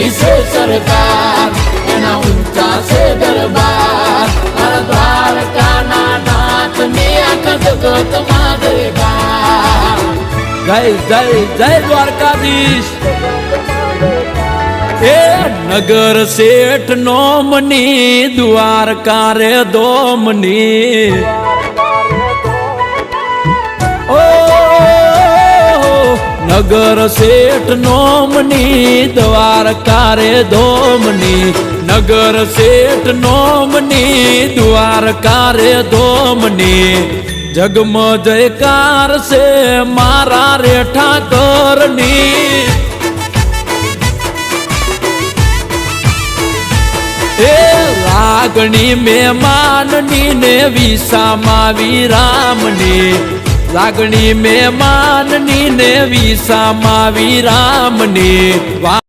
ઊંચી છે સરકાર, એના ઊંચા છે દરબાર, મારા દ્વારકાના નાથની આખા જગતમાં જયકાર. જય જય જય દ્વારકાધીશ. એ નગર શેઠ નોમની દ્વારકા રે દોમની. ઓ નગર શેઠ નોમની દ્વારકા રે દોમની, નગર શેઠ નોમની દ્વારકા રે દોમની. જગમ જયકાર છે મારા રે ઠાકરની. એ લાગણી મહેમાનની ને વિસામાં વિરામની, લાગણી મહેમાનની ને વિસામાં વિરામની.